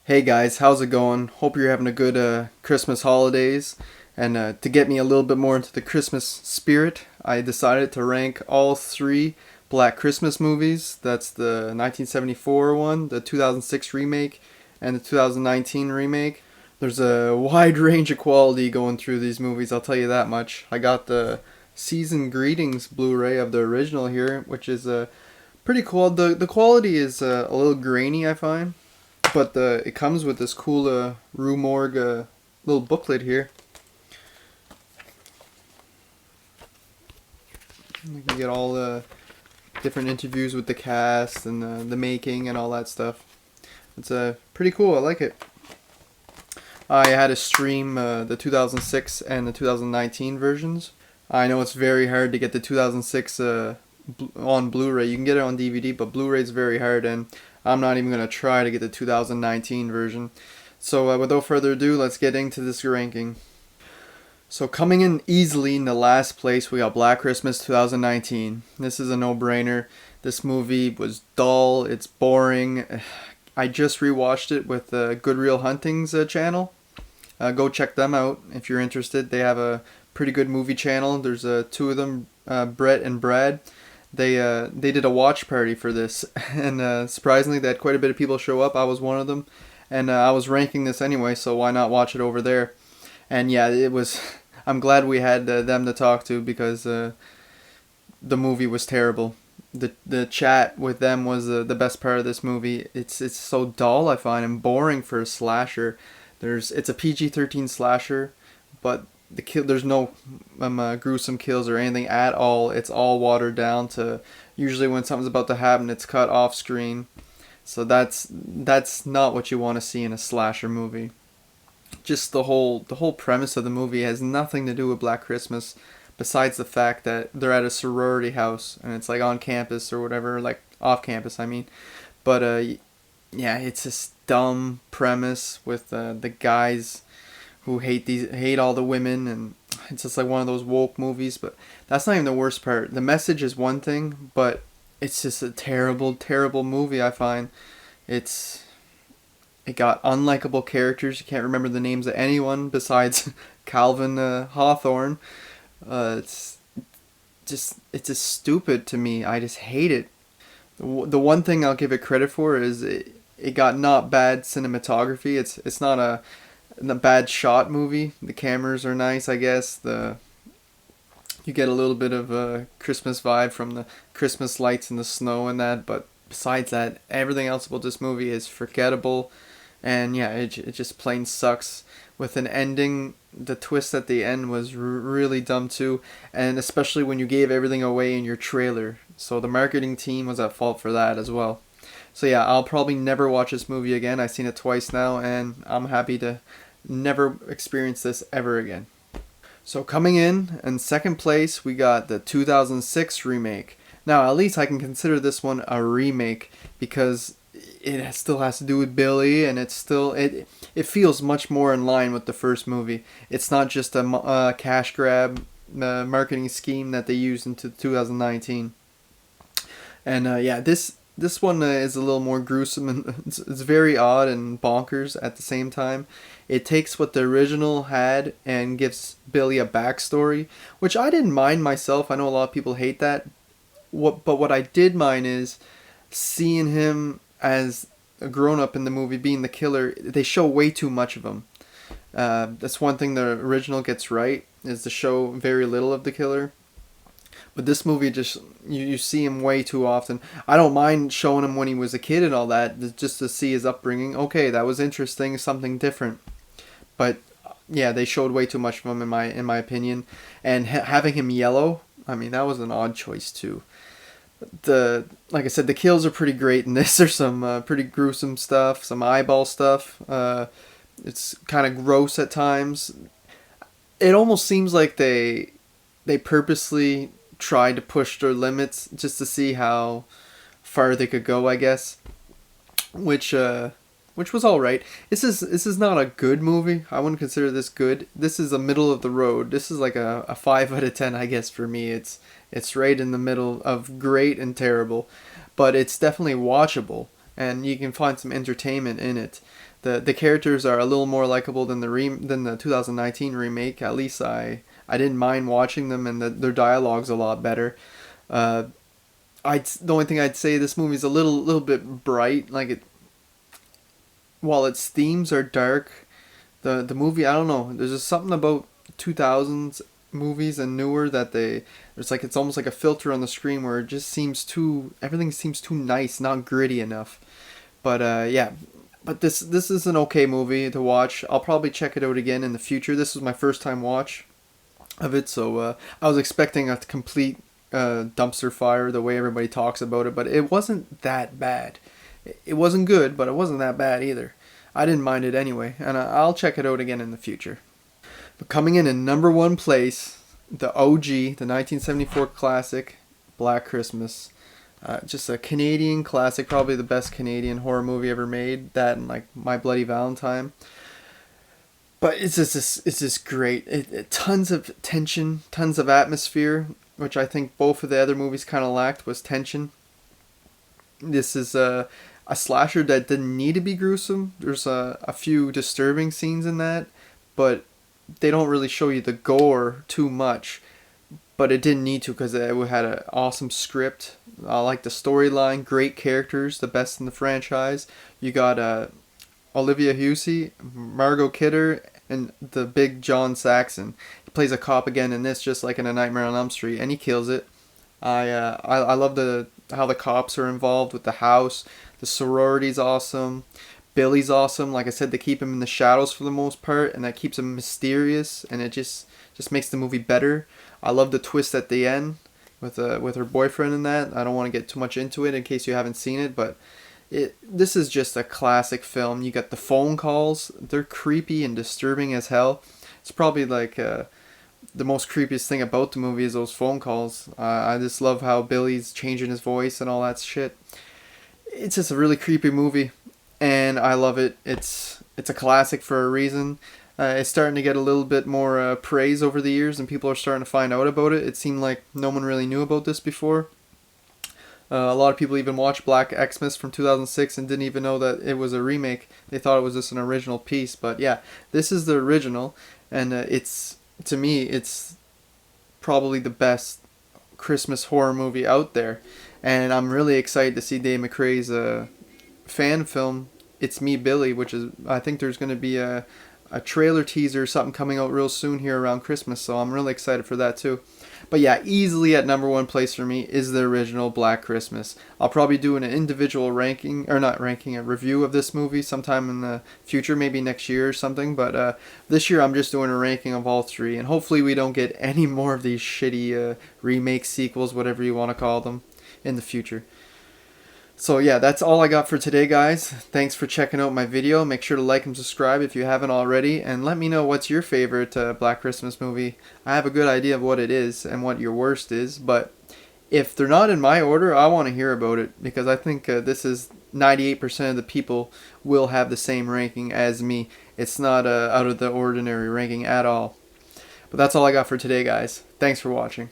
Hey guys, how's it going? Hope you're having a good Christmas holidays. And to get me a little bit more into the Christmas spirit, I decided to rank all three Black Christmas movies. That's the 1974 one, the 2006 remake, and the 2019 remake. There's a wide range of quality going through these movies, I'll tell you that much. I got the Season Greetings Blu-ray of the original here, which is pretty cool. The quality is a little grainy, I find, but it comes with this cool Rue Morgue little booklet here. You can get all the different interviews with the cast and the making and all that stuff. It's pretty cool. I like it. I had to stream the 2006 and the 2019 versions. I know it's very hard to get the 2006 on Blu-ray. You can get it on DVD, but Blu-ray is very hard, and I'm not even going to try to get the 2019 version. So without further ado, let's get into this ranking. So coming in easily in the last place, we got Black Christmas 2019. This is a no-brainer. This movie was dull. It's boring. I just rewatched it with Good Real Hunting's channel. Go check them out if you're interested. They have a pretty good movie channel. There's two of them, Brett and Brad. They did a watch party for this, and surprisingly, they had quite a bit of people show up. I was one of them, and I was ranking this anyway, so why not watch it over there? And yeah, it was. I'm glad we had them to talk to because the movie was terrible. The chat with them was the best part of this movie. It's so dull, I find, and boring for a slasher. It's a PG-13 slasher, but there's no gruesome kills or anything at all. It's all watered down to usually when something's about to happen, it's cut off screen. So that's not what you want to see in a slasher movie. Just the whole premise of the movie has nothing to do with Black Christmas, besides the fact that they're at a sorority house and it's like on campus or whatever, like off campus, I mean. But yeah, it's this dumb premise with the guys who hate all the women, and it's just like one of those woke movies. But that's not even the worst part. The message is one thing, but it's just a terrible movie, I find. It got unlikable characters. You can't remember the names of anyone besides Calvin Hawthorne. It's just stupid to me. I just hate it. The one thing I'll give it credit for is it got not bad cinematography. It's not a bad shot movie. The cameras are nice, I guess. You get a little bit of a Christmas vibe from the Christmas lights and the snow and that, but besides that, everything else about this movie is forgettable. And yeah, it just plain sucks. With an ending, the twist at the end was really dumb too, and especially when you gave everything away in your trailer. So the marketing team was at fault for that as well. So yeah, I'll probably never watch this movie again. I've seen it twice now, and I'm happy to never experience this ever again. So coming in second place, we got the 2006 remake. Now, at least I can consider this one a remake because it still has to do with Billy, and it feels much more in line with the first movie. It's not just a cash grab marketing scheme that they used into 2019. And yeah, this one is a little more gruesome, and it's very odd and bonkers at the same time. It takes what the original had and gives Billy a backstory, which I didn't mind myself. I know a lot of people hate that. But what I did mind is seeing him as a grown-up in the movie being the killer. They show way too much of him. That's one thing the original gets right, is to show very little of the killer. But this movie, just you see him way too often. I don't mind showing him when he was a kid and all that, just to see his upbringing. Okay, that was interesting, something different. But yeah, they showed way too much of him in my opinion. And having him yellow, I mean, that was an odd choice too. Like I said, the kills are pretty great in this. There's some pretty gruesome stuff, some eyeball stuff. It's kind of gross at times. It almost seems like they purposely tried to push their limits just to see how far they could go, I guess. Which was all right. This is not a good movie. I wouldn't consider this good. This is a middle of the road. This is like a 5 out of 10, I guess, for me. It's right in the middle of great and terrible, but it's definitely watchable, and you can find some entertainment in it. The characters are a little more likable than than the 2019 remake. At least I didn't mind watching them, and their dialogue's a lot better. Uh, the only thing I'd say, this movie's a little bit bright. Like it, while its themes are dark, the movie, I don't know. There's just something about 2000s movies and newer that there's like, it's almost like a filter on the screen where it just seems too, everything seems too nice, not gritty enough. But yeah, but this is an okay movie to watch. I'll probably check it out again in the future. This was my first time watch of it, so I was expecting a complete dumpster fire the way everybody talks about it, but it wasn't that bad. It wasn't good, but it wasn't that bad either. I didn't mind it anyway, and I'll check it out again in the future. But coming in number one place, the OG, the 1974 classic, Black Christmas. Just a Canadian classic, probably the best Canadian horror movie ever made. That and like My Bloody Valentine. But it's just great. Tons of tension, tons of atmosphere, which I think both of the other movies kind of lacked, was tension. This is a slasher that didn't need to be gruesome. There's a few disturbing scenes in that, but they don't really show you the gore too much. But it didn't need to, because it had an awesome script. I like the storyline, great characters, the best in the franchise. You got Olivia Hussey, Margot Kidder, and the big John Saxon. He plays a cop again in this, just like in A Nightmare on Elm Street, and he kills it. I love how the cops are involved with the house. The sorority's awesome. Billy's awesome. Like I said, they keep him in the shadows for the most part, and that keeps him mysterious, and it just makes the movie better. I love the twist at the end with her boyfriend in that. I don't want to get too much into it in case you haven't seen it, but this is just a classic film. You got the phone calls. They're creepy and disturbing as hell. It's probably like the most creepiest thing about the movie is those phone calls. I just love how Billy's changing his voice and all that shit. It's just a really creepy movie, and I love it. It's a classic for a reason. It's starting to get a little bit more praise over the years, and people are starting to find out about it. It seemed like no one really knew about this before. A lot of people even watched Black Xmas from 2006 and didn't even know that it was a remake. They thought it was just an original piece. But yeah, this is the original, and to me, it's probably the best Christmas horror movie out there. And I'm really excited to see Dave McRae's fan film, It's Me, Billy, which is, I think there's going to be a trailer teaser or something coming out real soon here around Christmas, so I'm really excited for that too. But yeah, easily at number one place for me is the original Black Christmas. I'll probably do an individual ranking, or not ranking, a review of this movie sometime in the future, maybe next year or something, but this year I'm just doing a ranking of all three, and hopefully we don't get any more of these shitty remakes, sequels, whatever you want to call them, in the future. So yeah, that's all I got for today, guys. Thanks for checking out my video. Make sure to like and subscribe if you haven't already, and let me know what's your favorite Black Christmas movie. I have a good idea of what it is and what your worst is, but if they're not in my order, I want to hear about it, because I think this is 98% of the people will have the same ranking as me. It's not out of the ordinary ranking at all. But that's all I got for today, guys. Thanks for watching.